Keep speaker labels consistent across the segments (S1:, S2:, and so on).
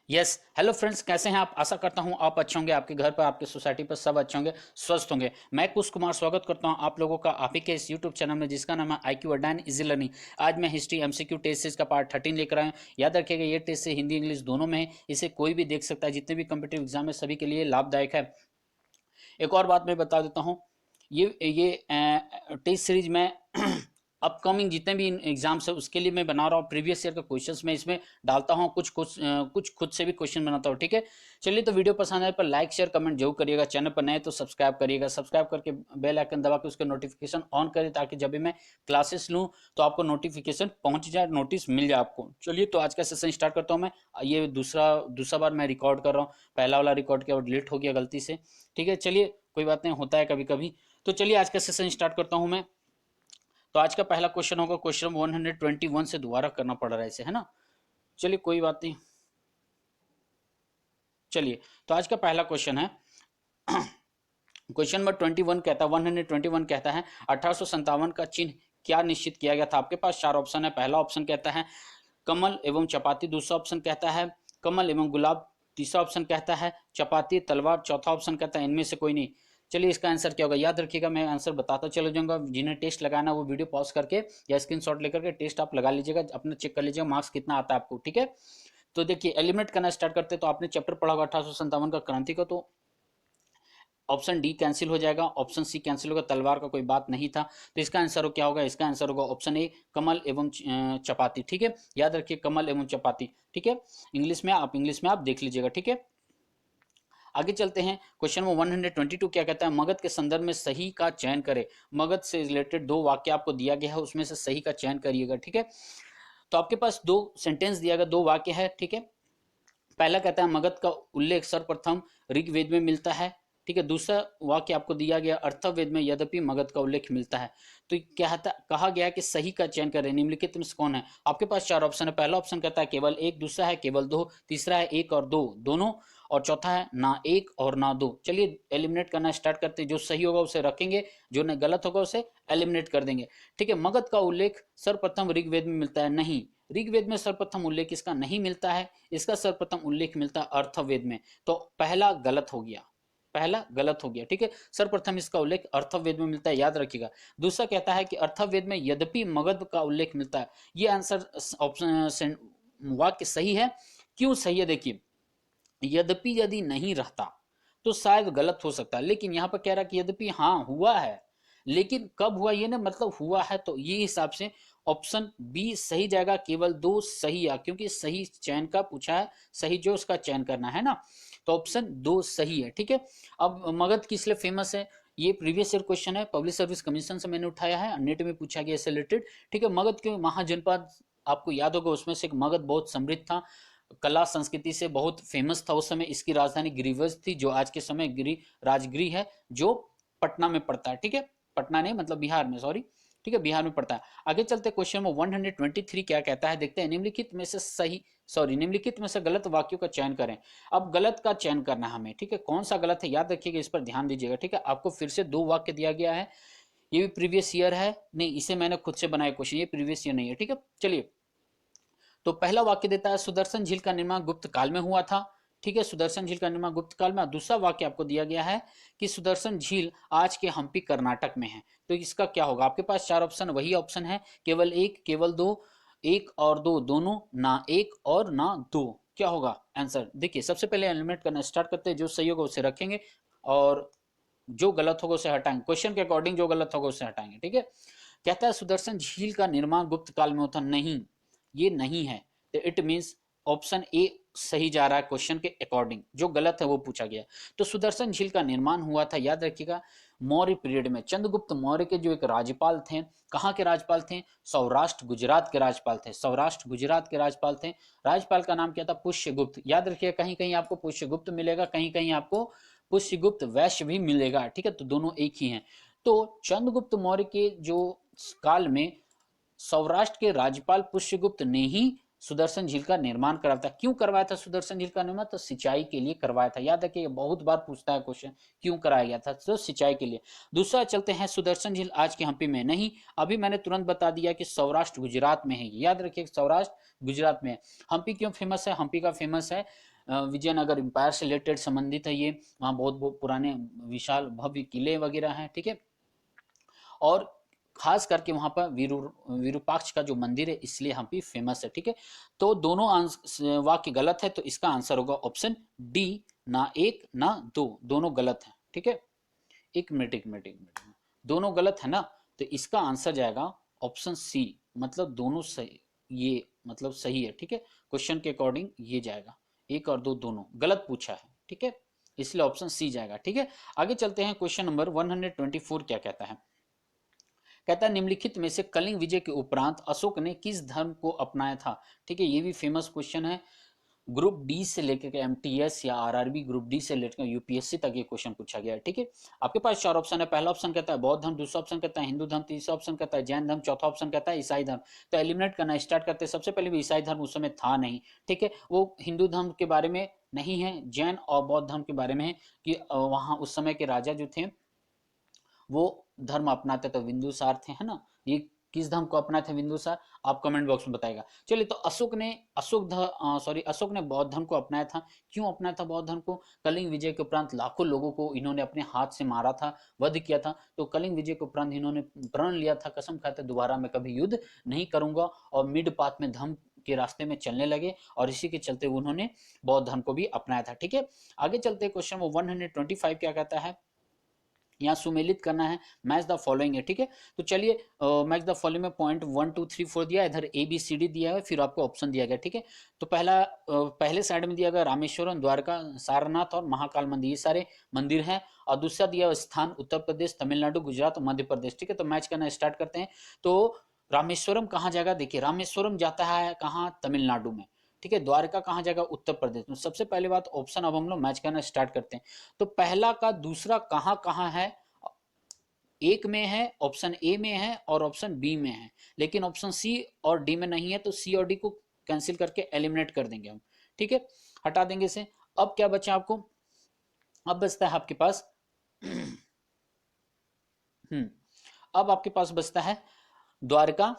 S1: Yes hello friends, कैसे हैं आप? आशा करता हूं आप अच्छे होंगे, आपके घर पर, आपके सोसाइटी पर सब अच्छे होंगे, स्वस्थ होंगे। मैं कुश कुमार स्वागत करता हूं आप लोगों का आप ही के इस यूट्यूब चैनल में, जिसका नाम है IQ अड्डान इजी लर्निंग। आज मैं हिस्ट्री MCQ टेस्ट सीरीज का पार्ट 13 लेकर आया हूं। याद रखिएगा, ये टेस्ट से हिंदी इंग्लिश दोनों में है, इसे कोई भी देख सकता है। जितने भी कम्पिटेटिव एग्जाम है सभी के लिए लाभदायक है। एक और बात मैं बता देता हूँ, ये टेस्ट सीरीज में अपकमिंग जितने भी एग्जाम्स है उसके लिए मैं बना रहा हूँ। प्रीवियस ईयर का क्वेश्चंस मैं इसमें डालता हूँ, कुछ खुद से भी क्वेश्चन बनाता हूँ। ठीक है, चलिए, तो वीडियो पसंद आए पर लाइक शेयर कमेंट जरूर करिएगा। चैनल पर नए तो सब्सक्राइब करिएगा, सब्सक्राइब करके बेल आइकन दबा के उसके नोटिफिकेशन ऑन करें, ताकि जब भी मैं क्लासेस लूँ तो आपको नोटिफिकेशन पहुंच जाए, नोटिस मिल जाए आपको। चलिए, तो आज का सेशन स्टार्ट करता हूँ मैं। ये दूसरा बार मैं रिकॉर्ड कर रहा हूँ। पहला वाला रिकॉर्ड किया और डिलीट हो गया गलती से। ठीक है, चलिए, कोई बात नहीं, होता है कभी कभी। तो चलिए, आज का सेशन स्टार्ट करता हूं मैं। तो आज का पहला क्वेश्चन होगा, क्वेश्चन 121 से दोबारा करना पड़ रहा है इसे, है ना। चलिए, कोई बात नहीं। चलिए, तो आज का पहला क्वेश्चन है। क्वेश्चन नंबर 21 कहता है, 121 कहता है, 1857 का चिन्ह क्या निश्चित किया गया था? आपके पास चार ऑप्शन है। पहला ऑप्शन कहता है कमल एवं चपाती, दूसरा ऑप्शन कहता है कमल एवं गुलाब, तीसरा ऑप्शन कहता है चपाती तलवार, चौथा ऑप्शन कहता है इनमें से कोई नहीं। चलिए, इसका आंसर क्या होगा? याद रखिएगा, मैं आंसर बताता चला जाऊंगा। जिन्हें टेस्ट लगाना वो वीडियो पॉज करके या स्क्रीनशॉट लेकर के टेस्ट आप लगा लीजिएगा, अपना चेक कर लीजिएगा मार्क्स कितना आता है आपको। ठीक है, तो देखिए, एलिमिनेट करना स्टार्ट करते हैं। तो आपने चैप्टर पढ़ा होगा 1857 का क्रांति का, तो ऑप्शन डी कैंसिल हो जाएगा, ऑप्शन सी कैंसिल होगा, तलवार का कोई बात नहीं था। तो इसका आंसर क्या होगा? इसका आंसर होगा ऑप्शन ए, कमल एवं चपाती। ठीक है, याद रखिए, कमल एवं चपाती। ठीक है, इंग्लिश में आप देख लीजिएगा। ठीक है, आगे चलते हैं। क्वेश्चन नंबर 122 क्या कहता है? मगध के संदर्भ में सही का चयन करें। मगध से रिलेटेड दो वाक्य आपको दिया गया है, उसमें से सही का चयन करिएगा। ठीक है, तो आपके पास दो सेंटेंस दिया गया, दो वाक्य है। ठीक है, पहला कहता है मगध का उल्लेख सर्वप्रथम ऋग्वेद में मिलता है। ठीक है, दूसरा वाक्य आपको दिया गया अर्थवेद में, यद्यपि मगध का उल्लेख मिलता है। तो क्या कहा गया कि सही का चयन करें, निम्नलिखित में से कौन है? आपके पास चार ऑप्शन है। पहला ऑप्शन कहता है केवल एक, दूसरा है केवल दो, तीसरा है एक और दो दोनों, और चौथा है ना एक और ना दो। चलिए, एलिमिनेट करना स्टार्ट करते हैं। जो सही होगा उसे रखेंगे, जो न गलत होगा उसे एलिमिनेट कर देंगे। ठीक है, मगध का उल्लेख सर्वप्रथम ऋग्वेद में मिलता है, नहीं। ऋग्वेद में सर्वप्रथम उल्लेख इसका नहीं मिलता है, इसका सर्वप्रथम उल्लेख मिलता है अर्थवेद में। तो पहला गलत हो गया, पहला गलत हो गया। ठीक है, सर्वप्रथम इसका उल्लेख अर्थवेद में मिलता है, याद रखिएगा। दूसरा कहता है कि अर्थवेद में यद्यपि मगध का उल्लेख मिलता है। ये आंसर ऑप्शन वाक्य सही है। क्यों सही है? देखिए, यद्यपि यदि नहीं रहता तो शायद गलत हो सकता है, लेकिन यहाँ पर कह रहा है कि यद्यपि हाँ हुआ है, लेकिन कब हुआ ये ना, मतलब हुआ है, तो ये हिसाब से ऑप्शन बी सही जाएगा। केवल दो सही है, क्योंकि सही चयन का पूछा है, सही जो उसका चयन करना है ना, तो ऑप्शन दो सही है। ठीक है, अब मगध किस लिए फेमस है? ये प्रीवियस ईयर क्वेश्चन है, पब्लिक सर्विस कमीशन से मैंने उठाया है, नेट में पूछा गया इससे रिलेटेड। ठीक है, मगध के महाजनपद आपको याद होगा, उसमें से एक मगध बहुत समृद्ध था, कला संस्कृति से बहुत फेमस था। उस समय इसकी राजधानी गिरिवज थी, जो आज के समय राजगृह है, जो पटना में पड़ता है। ठीक है, पटना नहीं, मतलब बिहार में, सॉरी। ठीक है, बिहार में पड़ता है। आगे चलते, क्वेश्चन नंबर 123 क्या कहता है, देखते हैं। निम्नलिखित में से गलत वाक्यों का चयन करें। अब गलत का चयन करना है हमें। ठीक है, कौन सा गलत है याद रखिएगा, इस पर ध्यान दीजिएगा। ठीक है, आपको फिर से दो वाक्य दिया गया है। ये भी प्रीवियस ईयर है, नहीं, इसे मैंने खुद से बनाया क्वेश्चन, ये प्रीवियस ईयर नहीं है। ठीक है, चलिए, तो पहला वाक्य देता है सुदर्शन झील का निर्माण गुप्त काल में हुआ था। ठीक है, सुदर्शन झील का निर्माण गुप्त काल में। दूसरा वाक्य आपको दिया गया है कि सुदर्शन झील आज के हम्पी कर्नाटक में है। तो इसका क्या होगा? आपके पास चार ऑप्शन, वही ऑप्शन है, केवल एक, केवल दो, एक और दो दोनों, ना एक और ना दो। क्या होगा आंसर? देखिए, सबसे पहले एलिमिनेट करना स्टार्ट करते हैं। जो सही होगा उसे रखेंगे, और जो गलत होगा उसे हटाएंगे। क्वेश्चन के अकॉर्डिंग जो गलत होगा उसे हटाएंगे। ठीक है, कहता है सुदर्शन झील का निर्माण गुप्त काल में होता, नहीं, ये नहीं है। तो इट मीन्स ऑप्शन ए सही जा रहा है क्वेश्चन के अकॉर्डिंग, जो गलत है वो पूछा गया। तो सुदर्शन झील का निर्माण हुआ था, याद रखिएगा, मौर्य पीरियड में। चंद्रगुप्त मौर्य के जो एक राज्यपाल थे, कहाँ के राज्यपाल थे? सौराष्ट्र गुजरात के राज्यपाल थे, सौराष्ट्र गुजरात के राज्यपाल थे। राज्यपाल का नाम क्या था? पुष्यगुप्त। याद रखिएगा, कहीं कहीं आपको पुष्यगुप्त मिलेगा, कहीं कहीं आपको पुष्यगुप्त वैश्य भी मिलेगा। ठीक है, तो दोनों एक ही हैं। तो चंद्रगुप्त मौर्य के जो काल में सौराष्ट्र के राज्यपाल पुष्यगुप्त ने ही सुदर्शन झील का निर्माण करवाया था। क्यों करवाया था सुदर्शन झील का निर्माण? तो सिंचाई के लिए करवाया था। याद रखिए, बहुत बार पूछता है क्वेश्चन, क्यों कराया गया था? तो सिंचाई के लिए। दूसरा चलते हैं, सुदर्शन झील आज के हम्पी में नहीं, अभी मैंने तुरंत बता दिया कि सौराष्ट्र गुजरात में है। याद रखिए, सौराष्ट्र गुजरात में है। हम्पी क्यों फेमस है? हम्पी का फेमस है विजयनगर एम्पायर से रिलेटेड संबंधित है ये। वहाँ बहुत बहुत पुराने विशाल भव्य किले वगैरह हैं, ठीक है। और खास करके वहां पर विरूपाक्ष का जो मंदिर है इसलिए यहाँ पे फेमस है, ठीक है। तो दोनों वाक्य गलत है, तो इसका आंसर होगा ऑप्शन डी, ना एक ना दो, दोनों गलत है, ठीक है। एक मिनट, दोनों गलत है ना, तो इसका आंसर जाएगा ऑप्शन सी, मतलब दोनों सही, ये मतलब सही है, ठीक है। क्वेश्चन के अकॉर्डिंग ये जाएगा, एक और दो दोनों गलत पूछा है, ठीक है, इसलिए ऑप्शन सी जाएगा, ठीक है। आगे चलते हैं, क्वेश्चन नंबर 124 क्या कहता है। कहता है निम्नलिखित में से कलिंग विजय के उपरांत अशोक ने किस धर्म को अपनाया था, ठीक है। ये भी फेमस क्वेश्चन है, ग्रुप डी से लेकर के एमटीएस या आरआरबी ग्रुप डी से लेकर यूपीएससी तक ये क्वेश्चन पूछा गया है, ठीक है। आपके पास चार ऑप्शन है, पहला ऑप्शन कहता है बौद्ध धर्म, दूसरा ऑप्शन कहता है हिंदू धर्म, तीसरा ऑप्शन कहता है जैन धर्म, चौथा ऑप्शन कहता है ईसाई धर्म। तो एलिमिनेट करना स्टार्ट करते हैं। सबसे पहले भी ईसाई धर्म उस समय था नहीं, ठीक है, वो हिंदू धर्म के बारे में नहीं है, जैन और बौद्ध धर्म के बारे में है कि वहां उस समय के राजा जो थे वो धर्म अपनाते तो बिंदुसार थे, है ना। ये किस धर्म को अपनाते थे बिंदुसार, आप कमेंट बॉक्स में बताएगा। चलिए, तो अशोक ने बौद्ध धर्म को अपनाया था। क्यों अपनाया था बौद्ध धर्म को? कलिंग विजय के उपरांत लाखों लोगों को इन्होंने अपने हाथ से मारा था, वध किया था। तो कलिंग विजय के उपरांत इन्होंने प्रण लिया था, कसम खाते दोबारा मैं कभी युद्ध नहीं करूंगा, और मिड पाथ में धर्म के रास्ते में चलने लगे, और इसी के चलते उन्होंने बौद्ध धर्म को भी अपनाया था, ठीक है। आगे चलते क्वेश्चन 125 क्या कहता है, यहाँ सुमेलित करना है, मैच द फॉलोइंग है, ठीक है। तो चलिए, मैच द फॉलोइंग में पॉइंट 1 2 3 4 दिया, इधर ए बी सी डी दिया है, फिर आपको ऑप्शन दिया गया, ठीक है। तो पहले साइड में दिया गया रामेश्वरम, द्वारका, सारनाथ और महाकाल मंदिर, ये सारे मंदिर हैं। और दूसरा दिया स्थान उत्तर प्रदेश, तमिलनाडु, गुजरात और मध्य प्रदेश, ठीक है। तो मैच करना स्टार्ट करते हैं। तो रामेश्वरम कहाँ जाएगा, देखिए रामेश्वरम जाता है कहाँ, तमिलनाडु में, ठीक है। द्वारका कहाँ जाएगा, उत्तर प्रदेश में। सबसे पहले बात ऑप्शन, अब हम लोग मैच करना स्टार्ट करते हैं। तो पहला का दूसरा कहाँ कहाँ है, एक में है, ऑप्शन ए में है और ऑप्शन बी में है, लेकिन ऑप्शन सी और डी में नहीं है। तो सी और डी को कैंसिल करके एलिमिनेट कर देंगे हम, ठीक है, हटा देंगे इसे। अब क्या बचा आपको, अब बचता है आपके पास अब आपके पास बचता है द्वारका,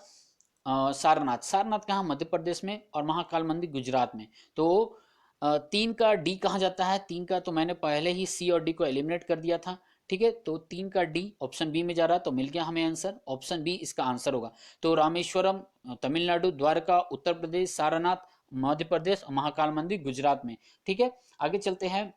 S1: सारनाथ। सारनाथ कहाँ, मध्य प्रदेश में, और महाकाल मंदिर गुजरात में। तो तीन का डी कहाँ जाता है, तीन का तो मैंने पहले ही सी और डी को एलिमिनेट कर दिया था, ठीक है। तो तीन का डी ऑप्शन बी में जा रहा है, तो मिल गया हमें आंसर, ऑप्शन बी इसका आंसर होगा। तो रामेश्वरम तमिलनाडु, द्वारका उत्तर प्रदेश, सारनाथ मध्य प्रदेश और महाकाल मंदिर गुजरात में, ठीक है। आगे चलते हैं,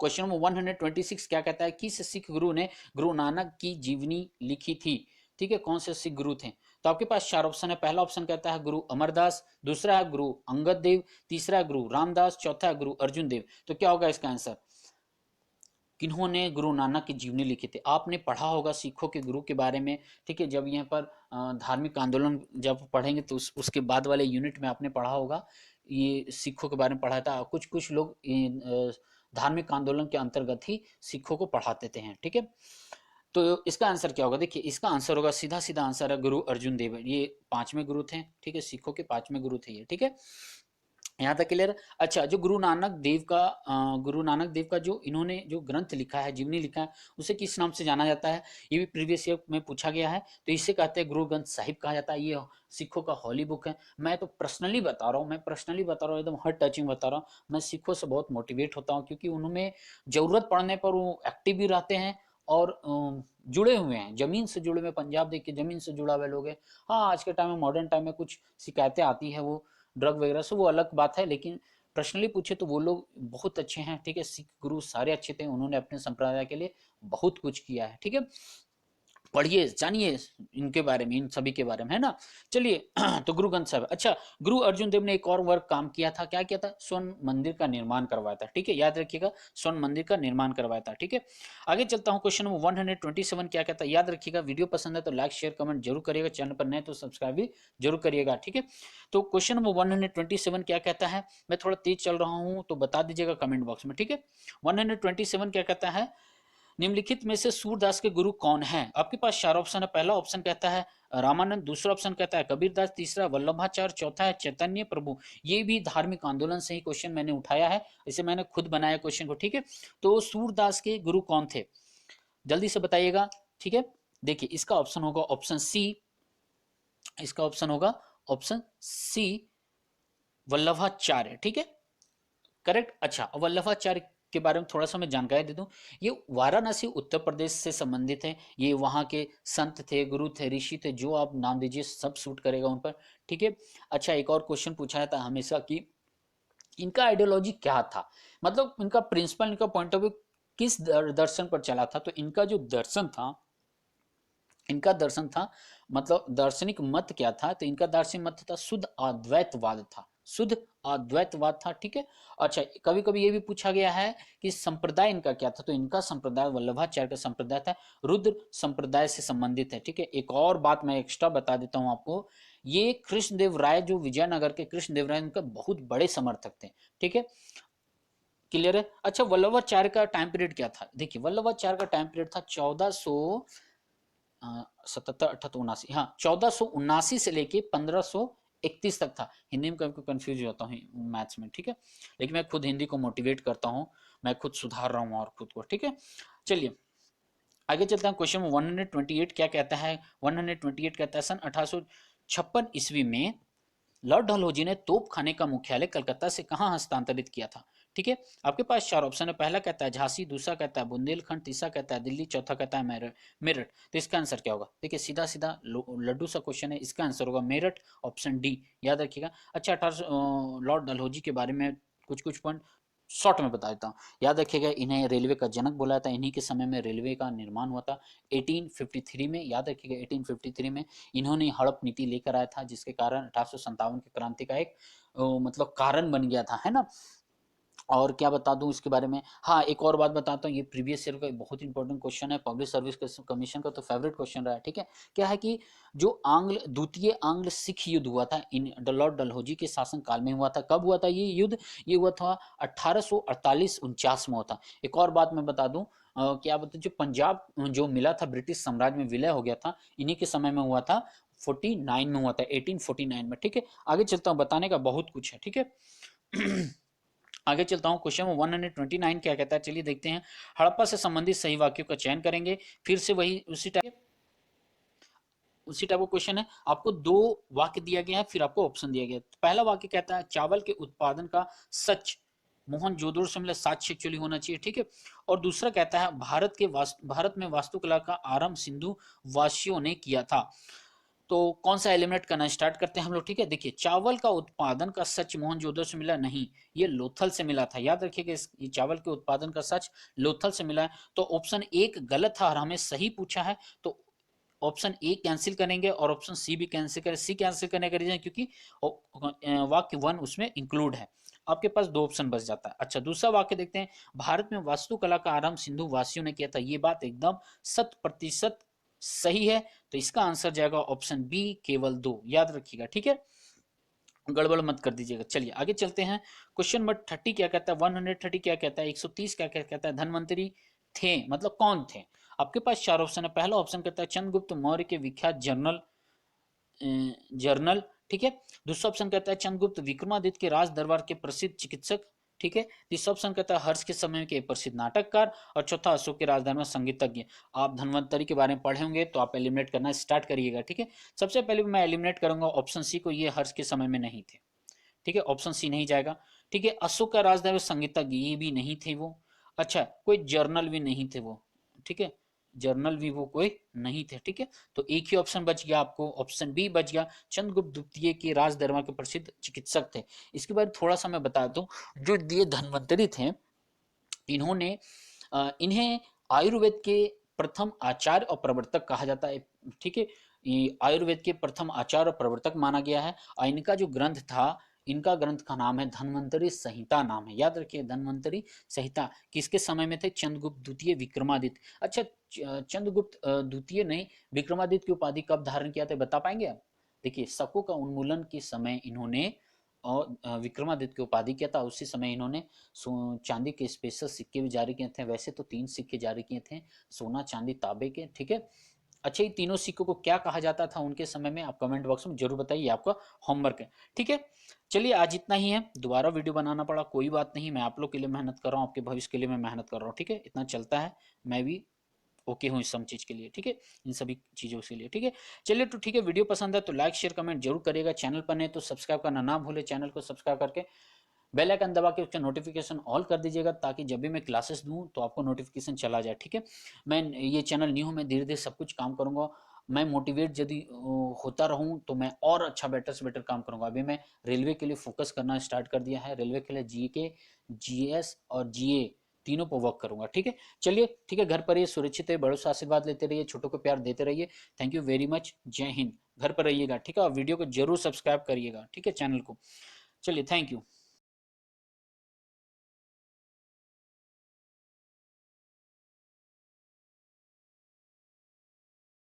S1: क्वेश्चन नंबर 126 क्या कहता है, किस सिख गुरु ने गुरु नानक की जीवनी लिखी थी, ठीक है। कौन से सिख गुरु थे? तो आपके पास चार ऑप्शन है। पहला ऑप्शन कहता है गुरु अमरदास, दूसरा है गुरु अंगद देव, तीसरा है गुरु रामदास, चौथा है गुरु अर्जुन देव। तो क्या होगा इसका आंसर, किन्होंने गुरु नानक की जीवनी लिखी थी? आपने पढ़ा होगा सिखों के गुरु के बारे में, ठीक है। जब यहाँ पर धार्मिक आंदोलन जब पढ़ेंगे तो उसके बाद वाले यूनिट में आपने पढ़ा होगा, ये सिखों के बारे में पढ़ा था। कुछ कुछ लोग धार्मिक आंदोलन के अंतर्गत ही सिखों को पढ़ाते थे हैं, ठीक है। तो इसका आंसर क्या होगा, देखिए इसका आंसर होगा, सीधा सीधा आंसर है गुरु अर्जुन देव। ये पांचवें गुरु थे, ठीक है, सिखों के पांचवें गुरु थे ये, ठीक है। यहाँ तक क्लियर। अच्छा, जो गुरु नानक देव का जो इन्होंने जो ग्रंथ लिखा है, जीवनी लिखा है, उसे किस नाम से जाना जाता है? ये भी प्रीवियस ईयर में पूछा गया है। तो इसे कहते हैं गुरु ग्रंथ साहिब कहा जाता है। ये सिखों का हॉली बुक है। मैं तो पर्सनली बता रहा हूँ, एकदम हर्ट टचिंग बता रहा हूँ। मैं सिखों से बहुत मोटिवेट होता हूँ, क्योंकि उनमें जरूरत पड़ने पर वो एक्टिव भी रहते हैं और जुड़े हुए हैं, जमीन से जुड़े हुए। पंजाब देख के जमीन से जुड़ा हुए लोग हैं। हाँ, आज के टाइम में, मॉडर्न टाइम में कुछ शिकायतें आती है, वो ड्रग वगैरह से, वो अलग बात है, लेकिन पर्सनली पूछे तो वो लोग बहुत अच्छे हैं, ठीक है। सिख गुरु सारे अच्छे थे, उन्होंने अपने संप्रदाय के लिए बहुत कुछ किया है, ठीक है। पढ़िए, जानिए इनके बारे में, इन सभी के बारे में, है ना। चलिए तो गुरु ग्रंथ साहिब। अच्छा, गुरु अर्जुन देव ने एक और वर्क काम किया था, क्या किया था? स्वर्ण मंदिर का निर्माण करवाया था, ठीक है, याद रखिएगा, स्वर्ण मंदिर का निर्माण करवाया था, ठीक है। आगे चलता हूँ, क्वेश्चन नंबर 127 क्या कहता है, याद रखिएगा। वीडियो पसंद है तो लाइक शेयर कमेंट जरूर करिएगा, चैनल पर नए तो सब्सक्राइब भी जरूर करिएगा, ठीक है। तो क्वेश्चन नंबर 127 क्या कहता है, मैं थोड़ा तेज चल रहा हूँ तो बता दीजिएगा कमेंट बॉक्स में, ठीक है। 127 क्या कहता है, निम्नलिखित में से सूरदास के गुरु कौन हैं? आपके पास चार ऑप्शन है। पहला ऑप्शन कहता है रामानंद, दूसरा ऑप्शन कहता है कबीरदास, तीसरा वल्लभाचार्य, चौथा है चैतन्य प्रभु। ये भी धार्मिक आंदोलन से ही क्वेश्चन मैंने उठाया है, इसे मैंने खुद बनाया क्वेश्चन को, ठीक है। तो सूरदास के गुरु कौन थे, जल्दी से बताइएगा, ठीक है। देखिए इसका ऑप्शन होगा ऑप्शन सी, इसका ऑप्शन होगा ऑप्शन सी, वल्लभाचार्य, ठीक है। करेक्ट। अच्छा, अब वल्लभाचार्य के बारे में थोड़ा सा मैं जानकारी दे दूं। ये वाराणसी उत्तर प्रदेश से संबंधित है। ये वहाँ के संत थे, गुरु थे, ऋषि थे, जो आप नाम दीजिए सब सूट करेगा उन पर। ठीक है। अच्छा, एक और क्वेश्चन पूछा जाता है हमेशा कि इनका आइडियोलॉजी क्या था, मतलब इनका प्रिंसिपल, इनका पॉइंट ऑफ व्यू किस दर्शन पर चला था। तो इनका जो दर्शन था, इनका दर्शन था, मतलब दार्शनिक मत क्या था, तो इनका दार्शनिक मत था शुद्ध अद्वैतवाद था, शुद्ध अद्वैतवाद था। ठीक है। अच्छा, कभी कभी ये भी पूछा गया है कि संप्रदाय इनका क्या था, तो इनका संप्रदाय, वल्लभाचार्य का संप्रदाय था रुद्र संप्रदाय से संबंधित है। ठीक है। एक और बात मैं एक्स्ट्रा बता देता हूँ आपको, ये कृष्णदेव राय जो विजयनगर के कृष्णदेव राय, उनका बहुत बड़े समर्थक थे। ठीक है। क्लियर है। अच्छा, वल्लभाचार्य का टाइम पीरियड क्या था, देखिए वल्लभाचार्य का टाइम पीरियड था 77 अठहत्तर 79, हाँ 1479 से लेके 1531 तक था। हिंदी में कभी कंफ्यूज होता हूँ मैथ्स में। ठीक है। लेकिन मैं खुद हिंदी को मोटिवेट करता हूँ, मैं खुद सुधार रहा हूँ और खुद को। ठीक है। चलिए आगे चलते हैं। क्वेश्चन 128 क्या कहता है। 128 कहता है सन 1856 ईस्वी में लॉर्ड डलहौजी ने तोप खाने का मुख्यालय कलकत्ता से कहां हस्तांतरित किया था। ठीक है। आपके पास चार ऑप्शन है। पहला कहता है झांसी, दूसरा कहता है बुंदेलखंड, तीसरा कहता है दिल्ली, चौथा कहता है मेरठ। तो इसका आंसर क्या होगा। देखिए सीधा सीधा लड्डू सा क्वेश्चन है, इसका आंसर होगा मेरठ, ऑप्शन डी, याद रखिएगा। अच्छा, 18 लॉर्ड डलहौजी के बारे में कुछ कुछ पॉइंट शॉर्ट में बता देता हूँ, याद रखिएगा। इन्हें रेलवे का जनक बोला था, इन्हीं के समय में रेलवे का निर्माण हुआ था 1853 में, याद रखिएगा 1853 में इन्होंने हड़प नीति लेकर आया था, जिसके कारण 1857 की क्रांति का एक मतलब कारण बन गया था, है ना। और क्या बता दूं इसके बारे में, हाँ एक और बात बताता हूँ, ये प्रीवियस ईयर का बहुत इंपॉर्टेंट क्वेश्चन है, पब्लिक सर्विस कमीशन का तो फेवरेट क्वेश्चन रहा है। ठीक है। क्या है कि जो द्वितीय आंग्ल सिख युद्ध हुआ था इन लॉर्ड डलहौजी के शासन काल में हुआ था। कब हुआ था ये युद्ध, ये हुआ था 1848-49 में हुआ था। एक और बात मैं बता दूं, क्या बता, जो पंजाब जो मिला था ब्रिटिश साम्राज्य में विलय हो गया था, इन्हीं के समय में हुआ था, 49 में हुआ था, 1849 में। ठीक है। आगे चलता हूँ, बताने का बहुत कुछ है। ठीक है। आगे चलता हूं। क्वेश्चन 129 क्या कहता है, चलिए देखते हैं। हड़प्पा से संबंधित सही वाक्यों का चयन करेंगे। फिर से वही उसी टाइप का क्वेश्चन है। आपको दो वाक्य दिया गया है, फिर आपको ऑप्शन दिया गया है। तो पहला वाक्य कहता है चावल के उत्पादन का सच मोहनजोदड़ो से मिला साक्ष्य एक्चुअली होना चाहिए। ठीक है। और दूसरा कहता है भारत में वास्तुकला का आरंभ सिंधु वासियों ने किया था। तो कौन सा एलिमिनेट करना स्टार्ट करते हैं हम लोग। ठीक है। देखिए, चावल का उत्पादन का सच मोहनजोदड़ो से मिला नहीं, ये लोथल से मिला था, याद रखिएगा। ये चावल के उत्पादन का सच लोथल से मिला है। तो ऑप्शन एक गलत था और हमें सही पूछा है, तो ऑप्शन ए कैंसिल करेंगे और ऑप्शन सी भी कैंसिल करें। सी कैंसिल करने का रीजन क्योंकि वाक्य वन उसमें इंक्लूड है। आपके पास दो ऑप्शन बच जाता है। अच्छा, दूसरा वाक्य देखते हैं। भारत में वास्तुकला का आरंभ सिंधु वासियों ने किया था, ये बात एकदम 100% सही है। तो इसका आंसर जाएगा ऑप्शन बी, केवल दो, याद रखिएगा। ठीक है। गड़बड़ मत कर दीजिएगा। चलिए आगे चलते हैं। क्वेश्चन नंबर 30 क्या कहता है, 130 क्या कहता है, 130 क्या कहता है, धनवंतरी थे मतलब कौन थे। आपके पास चार ऑप्शन है। पहला ऑप्शन कहता है चंद्रगुप्त मौर्य के विख्यात जर्नल। ठीक है। दूसरा ऑप्शन कहता है चंद्रगुप्त विक्रमादित्य के राज दरबार के प्रसिद्ध चिकित्सक। ठीक है। तीसरा ऑप्शन कहता है हर्ष के समय के प्रसिद्ध नाटककार। और चौथा अशोक के राजदरबार में संगीतज्ञ। आप धन्वंतरी के बारे में पढ़े होंगे तो आप एलिमिनेट करना स्टार्ट करिएगा। ठीक है। सबसे पहले मैं एलिमिनेट करूंगा ऑप्शन सी को, ये हर्ष के समय में नहीं थे। ठीक है। ऑप्शन सी नहीं जाएगा। ठीक है। अशोक का राजदरबार संगीतज्ञ, ये भी नहीं थे वो। अच्छा, कोई जर्नल भी नहीं थे वो। ठीक है। जर्नल भी वो कोई नहीं थे। ठीक है। तो एक ही ऑप्शन बच गया आपको, ऑप्शन बी बच गया, चंद्रगुप्त द्वितीय के राज दरबार के प्रसिद्ध चिकित्सक थे। इसके बाद थोड़ा सा मैं बता दूं, जो ये धन्वंतरी थे, इन्होंने इन्हें आयुर्वेद के प्रथम आचार्य और प्रवर्तक कहा जाता है। ठीक है। ये आयुर्वेद के प्रथम आचार्य और प्रवर्तक माना गया है। और इनका जो ग्रंथ था, इनका ग्रंथ का नाम है धन्वंतरी संहिता, नाम है, याद रखिए धन्वंतरी संहिता। किसके समय में थे, चंद्रगुप्त द्वितीय विक्रमादित्य। अच्छा, चंद्रगुप्त द्वितीय ने विक्रमादित्य की उपाधि कब धारण किया था, बता पाएंगे आप। देखिए, शकों का उन्मूलन के समय इन्होंने और विक्रमादित्य की उपाधि किया था। उसी समय इन्होंने चांदी के स्पेशल सिक्के भी जारी किए थे। वैसे तो 3 सिक्के जारी किए थे, सोना, चांदी, तांबे के। ठीक है। अच्छा, ये तीनों सिक्कों को क्या कहा जाता था उनके समय में, आप कमेंट बॉक्स में जरूर बताइए, आपका होमवर्क है। ठीक है। चलिए आज इतना ही है, दोबारा वीडियो बनाना पड़ा, कोई बात नहीं, मैं आप लोग के लिए मेहनत कर रहा हूँ, आपके भविष्य के लिए मैं मेहनत कर रहा हूँ। ठीक है। इतना चलता है, मैं भी ओके हूँ इस सब चीज़ के लिए। ठीक है। इन सभी चीज़ों के लिए। ठीक है। चलिए तो ठीक है, वीडियो पसंद है तो लाइक शेयर कमेंट जरूर करिएगा। चैनल पर नहीं तो सब्सक्राइब करना ना भूले, चैनल को सब्सक्राइब करके बेल आइकन दबा के उसका नोटिफिकेशन ऑल कर दीजिएगा, ताकि जब भी मैं क्लासेस दूं तो आपको नोटिफिकेशन चला जाए। ठीक है, मैं ये चैनल न्यू हूं, मैं धीरे धीरे सब कुछ काम करूंगा। मैं मोटिवेट यदि होता रहूं तो मैं और अच्छा बेटर से बेटर काम करूंगा। अभी मैं रेलवे के लिए फोकस करना स्टार्ट कर दिया है, रेलवे के लिए जीके, जीएस और जीए तीनों पर वर्क करूंगा। ठीक है, चलिए ठीक है, घर पर रहिए, सुरक्षित है, बड़ों से आशीर्वाद लेते रहिए, छोटों को प्यार देते रहिए। थैंक यू वेरी मच, जय हिंद। घर पर रहिएगा, ठीक है, और वीडियो को जरूर सब्सक्राइब करिएगा, ठीक है, चैनल को। चलिए, थैंक यू।